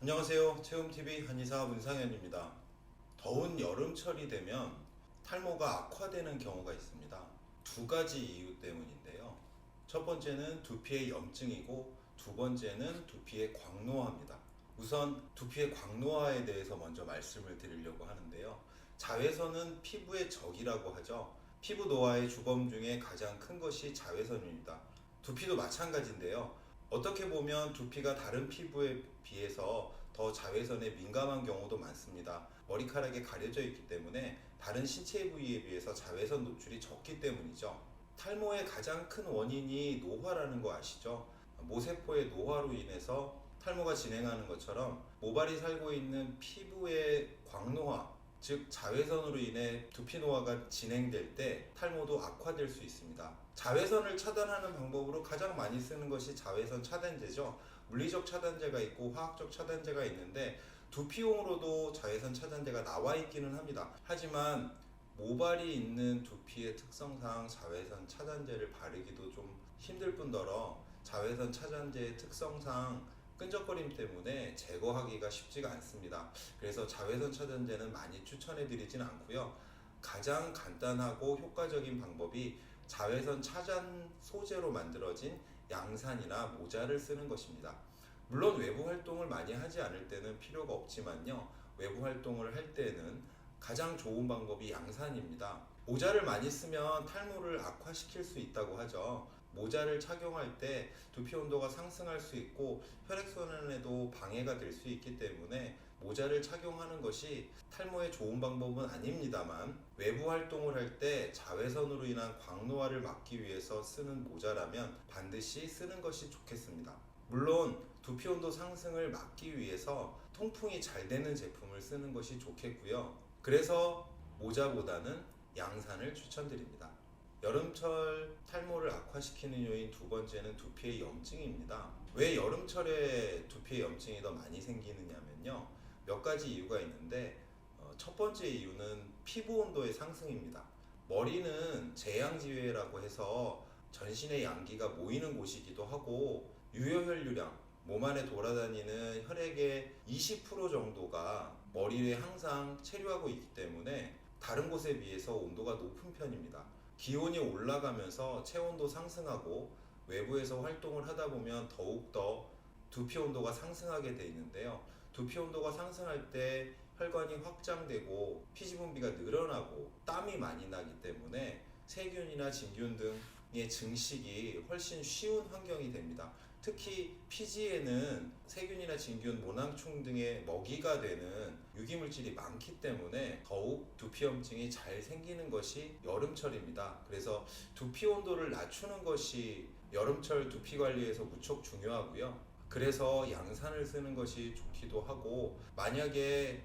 안녕하세요. 체험TV 한의사 문상현입니다. 더운 여름철이 되면 탈모가 악화되는 경우가 있습니다. 두 가지 이유 때문인데요. 첫 번째는 두피의 염증이고 두 번째는 두피의 광노화입니다. 우선 두피의 광노화에 대해서 먼저 말씀을 드리려고 하는데요. 자외선은 피부의 적이라고 하죠. 피부 노화의 주범 중에 가장 큰 것이 자외선입니다. 두피도 마찬가지인데요. 어떻게 보면 두피가 다른 피부에 비해서 더 자외선에 민감한 경우도 많습니다. 머리카락에 가려져 있기 때문에 다른 신체 부위에 비해서 자외선 노출이 적기 때문이죠. 탈모의 가장 큰 원인이 노화라는 거 아시죠? 모세포의 노화로 인해서 탈모가 진행하는 것처럼 모발이 살고 있는 피부의 광노화, 즉 자외선으로 인해 두피 노화가 진행될 때 탈모도 악화될 수 있습니다. 자외선을 차단하는 방법으로 가장 많이 쓰는 것이 자외선 차단제죠. 물리적 차단제가 있고 화학적 차단제가 있는데 두피용으로도 자외선 차단제가 나와 있기는 합니다. 하지만 모발이 있는 두피의 특성상 자외선 차단제를 바르기도 좀 힘들 뿐더러 자외선 차단제의 특성상 끈적거림 때문에 제거하기가 쉽지가 않습니다. 그래서 자외선 차단제는 많이 추천해 드리진 않고요. 가장 간단하고 효과적인 방법이 자외선 차단 소재로 만들어진 양산이나 모자를 쓰는 것입니다. 물론 외부 활동을 많이 하지 않을 때는 필요가 없지만요. 외부 활동을 할 때는 가장 좋은 방법이 양산입니다. 모자를 많이 쓰면 탈모를 악화시킬 수 있다고 하죠. 모자를 착용할 때 두피 온도가 상승할 수 있고 혈액순환에도 방해가 될 수 있기 때문에 모자를 착용하는 것이 탈모에 좋은 방법은 아닙니다만 외부 활동을 할 때 자외선으로 인한 광노화를 막기 위해서 쓰는 모자라면 반드시 쓰는 것이 좋겠습니다. 물론 두피 온도 상승을 막기 위해서 통풍이 잘 되는 제품을 쓰는 것이 좋겠고요. 그래서 모자보다는 양산을 추천드립니다. 여름철 탈모를 악화시키는 요인 두 번째는 두피의 염증입니다. 왜 여름철에 두피의 염증이 더 많이 생기느냐면요. 몇 가지 이유가 있는데 첫 번째 이유는 피부 온도의 상승입니다. 머리는 제양지회라고 해서 전신의 양기가 모이는 곳이기도 하고 유효혈류량, 몸 안에 돌아다니는 혈액의 20% 정도가 머리에 항상 체류하고 있기 때문에 다른 곳에 비해서 온도가 높은 편입니다. 기온이 올라가면서 체온도 상승하고 외부에서 활동을 하다 보면 더욱더 두피 온도가 상승하게 돼 있는데요. 두피 온도가 상승할 때 혈관이 확장되고 피지 분비가 늘어나고 땀이 많이 나기 때문에 세균이나 진균 등의 증식이 훨씬 쉬운 환경이 됩니다. 특히 피지에는 세균이나 진균, 모낭충 등의 먹이가 되는 유기물질이 많기 때문에 더욱 두피염증이 잘 생기는 것이 여름철입니다. 그래서 두피 온도를 낮추는 것이 여름철 두피 관리에서 무척 중요하고요. 그래서 양산을 쓰는 것이 좋기도 하고 만약에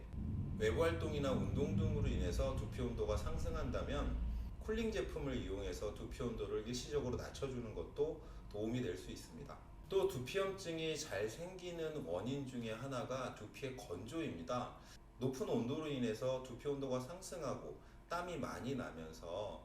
외부 활동이나 운동 등으로 인해서 두피 온도가 상승한다면 쿨링 제품을 이용해서 두피 온도를 일시적으로 낮춰주는 것도 도움이 될 수 있습니다. 또 두피염증이 잘 생기는 원인 중에 하나가 두피의 건조입니다. 높은 온도로 인해서 두피 온도가 상승하고 땀이 많이 나면서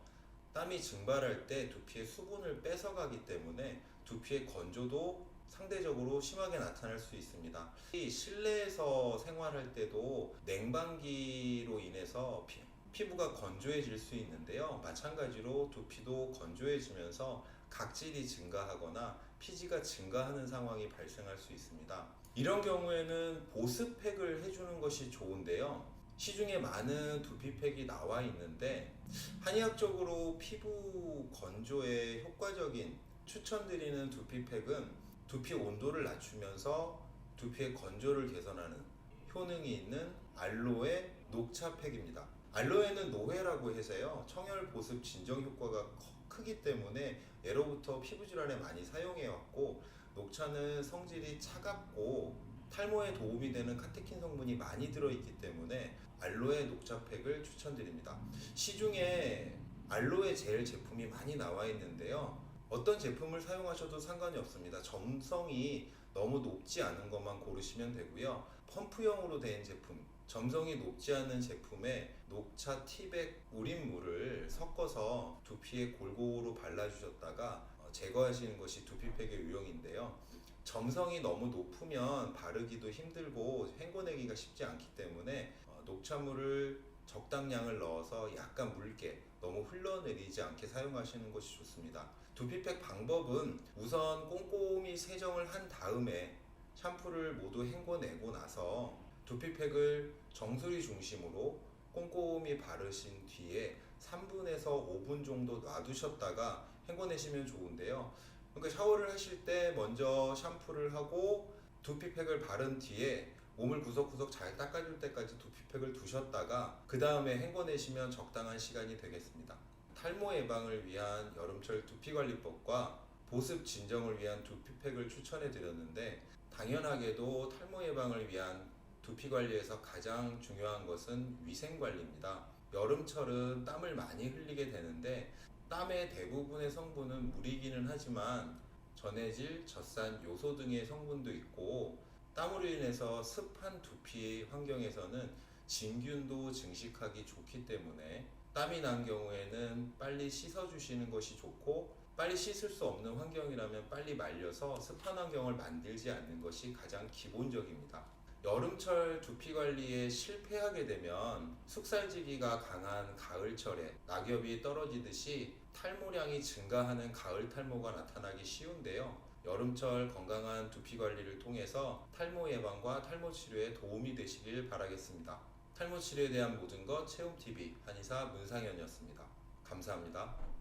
땀이 증발할 때 두피의 수분을 뺏어가기 때문에 두피의 건조도 상대적으로 심하게 나타날 수 있습니다. 실내에서 생활할 때도 냉방기로 인해서 피부가 건조해질 수 있는데요. 마찬가지로 두피도 건조해지면서 각질이 증가하거나 피지가 증가하는 상황이 발생할 수 있습니다. 이런 경우에는 보습팩을 해주는 것이 좋은데요. 시중에 많은 두피팩이 나와 있는데 한의학적으로 피부 건조에 효과적인 추천드리는 두피팩은 두피 온도를 낮추면서 두피의 건조를 개선하는 효능이 있는 알로에 녹차팩입니다. 알로에는 노회라고 해서요 청열 보습 진정 효과가 크기 때문에 예로부터 피부 질환에 많이 사용해 왔고 녹차는 성질이 차갑고 탈모에 도움이 되는 카테킨 성분이 많이 들어있기 때문에 알로에 녹차팩을 추천드립니다. 시중에 알로에 젤 제품이 많이 나와 있는데요. 어떤 제품을 사용하셔도 상관이 없습니다. 점성이 너무 높지 않은 것만 고르시면 되고요. 펌프형으로 된 제품, 점성이 높지 않은 제품에 녹차 티백 우린 물을 섞어서 두피에 골고루 발라주셨다가 제거하시는 것이 두피팩의 유형인데요. 점성이 너무 높으면 바르기도 힘들고 헹궈내기가 쉽지 않기 때문에 녹차물을 적당량을 넣어서 약간 묽게 너무 흘러내리지 않게 사용하시는 것이 좋습니다. 두피팩 방법은 우선 꼼꼼히 세정을 한 다음에 샴푸를 모두 헹궈내고 나서 두피팩을 정수리 중심으로 꼼꼼히 바르신 뒤에 3분에서 5분 정도 놔두셨다가 헹궈내시면 좋은데요. 그러니까 샤워를 하실 때 먼저 샴푸를 하고 두피팩을 바른 뒤에 몸을 구석구석 잘 닦아줄 때까지 두피팩을 두셨다가 그 다음에 헹궈내시면 적당한 시간이 되겠습니다. 탈모 예방을 위한 여름철 두피관리법과 보습 진정을 위한 두피팩을 추천해 드렸는데, 당연하게도 탈모 예방을 위한 두피 관리에서 가장 중요한 것은 위생 관리입니다. 여름철은 땀을 많이 흘리게 되는데 땀의 대부분의 성분은 물이기는 하지만 전해질, 젖산, 요소 등의 성분도 있고, 땀으로 인해서 습한 두피 환경에서는 진균도 증식하기 좋기 때문에 땀이 난 경우에는 빨리 씻어주시는 것이 좋고, 빨리 씻을 수 없는 환경이라면 빨리 말려서 습한 환경을 만들지 않는 것이 가장 기본적입니다. 여름철 두피 관리에 실패하게 되면 숙살지기가 강한 가을철에 낙엽이 떨어지듯이 탈모량이 증가하는 가을 탈모가 나타나기 쉬운데요. 여름철 건강한 두피 관리를 통해서 탈모 예방과 탈모 치료에 도움이 되시길 바라겠습니다. 탈모 치료에 대한 모든 것 체험TV 한의사 문상현이었습니다. 감사합니다.